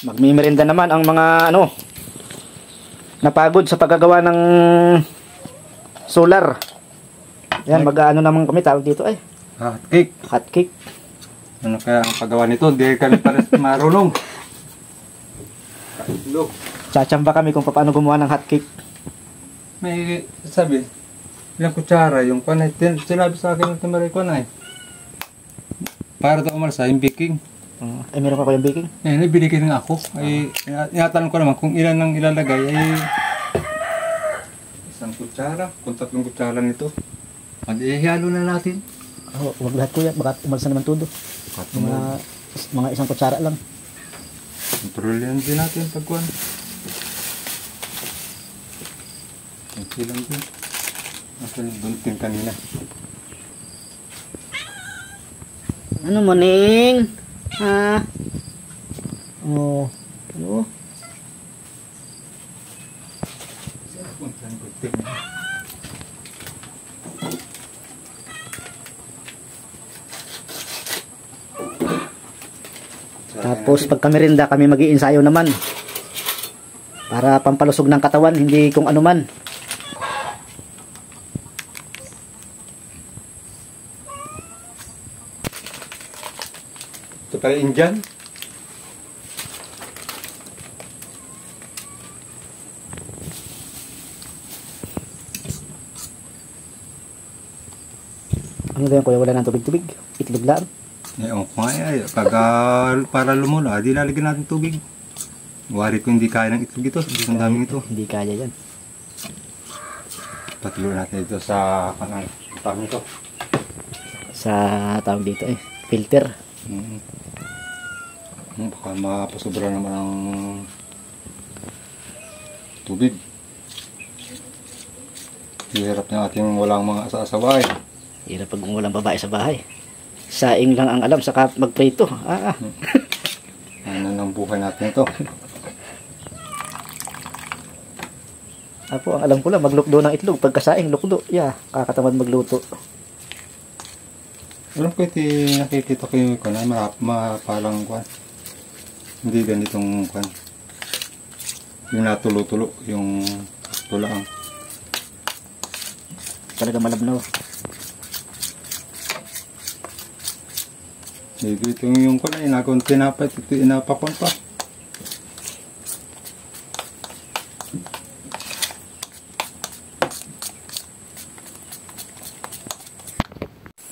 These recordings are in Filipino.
Magmimerinda naman ang mga napagod sa paggagawa ng solar. Yan, mag-ano naman kami tawag dito ay. Hot cake. Hot cake. Ano kaya ang paggawa nito? Hindi kami pares marunong. Tsachamba kami kung paano gumawa ng hot cake. May sabi, ilang kutsara yung panay. Sinabi sa akin ng timaray ko na eh. Para daw umalsa yung baking. Ay, meron pa ko yung baking? Eh, binigyan nga ako. Ay, inatanong ko naman kung ilan ang ilalagay. Ay, isang kutsara, kung 3 kutsara nito. Ihalo na natin. Wag lahat kuya, baka umalsa naman todo. Mga isang kutsara lang. Kontrolin din natin pagkuhan. Okay lang din. Nasan yung bunting kanina. Ano mo, Ning? Ha? Ano? Tapos pagka merienda kami mag-iinsayo naman. Para pampalusog ng katawan, hindi kung ano man. Ito pala Indian. Ano ba yan kuya? Wala nang tubig-tubig? Itlog lang? Ngayon ko nga para lumula, di lalagyan natin tubig. Wari ko hindi kaya ng itlog ito. Ang daming ito. Hindi kaya yan. Patuloy natin ito sa tawag nito. Sa tawag dito filter. Baka mapasobra naman ang tubig. Hirap na ating walang mga asa-asaway. Hirap pag walang babae sa bahay. Saing lang ang alam saka magprito. Ano nang buhay natin ito? Apo, ang alam ko lang maglukdo ng itlog pagkasaing lukdo. Kakatamad magluto. Alam ko nakikita ko yung mapalang kwan. Hindi ganitong kwan. Yung natulo-tulo, yung tulaang. Talaga malabnaw. Dito yung kwan ay inakon tinapay, ito inapakon pa.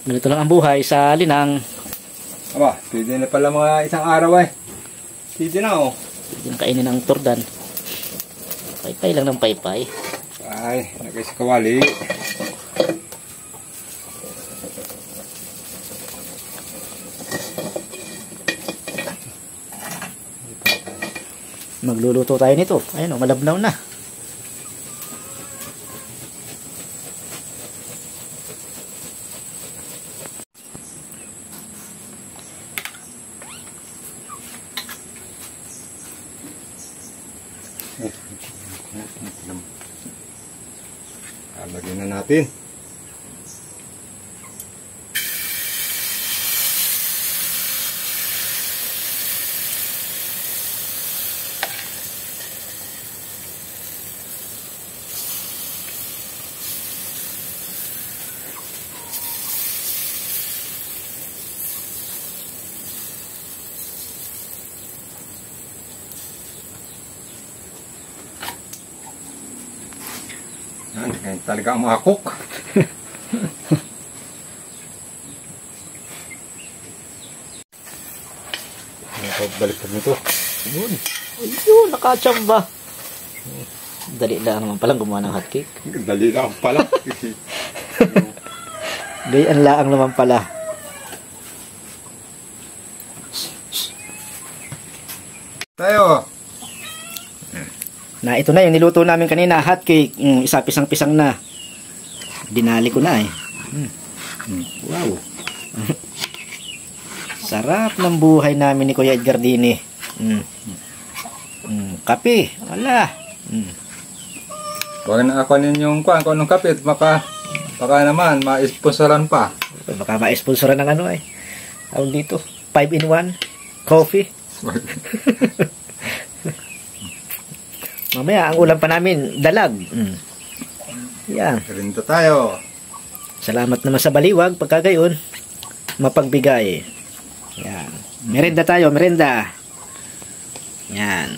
Ganito lang ang buhay sa linang. Aba, pwede na pala mga isang araw eh. Pwede na Yung kainin ng turdan. Paypay lang ng paypay. Ay, nagay sa kawali. Magluluto tayo nito. Ayun malabnaw na. Lagyan na natin. Yan talaga ang mga cook. Balik ka nito. Ayun, nakachamba. Dali lang naman palang gumawa ng hotcake. Dali lang pala. Gayaan lang naman pala. Tayo. Na ito na yung niluto namin kanina, hotcake. Isa pisang-pisang na. Dinali ko na Wow. Sarap ng buhay namin ni Kuya Edgar Dini. Kape, wala. Huwag na ako ninyong kung anong kape. Baka naman, ma-sponsoran pa. Baka ma-sponsoran ng Tawag dito, 5-in-1 coffee. Mamaya, ang ulam pa namin, dalag. Yan. Merienda tayo. Salamat naman sa baliwag, pagkagayon, mapagbigay. Yan. Merenda tayo, merenda. Yan.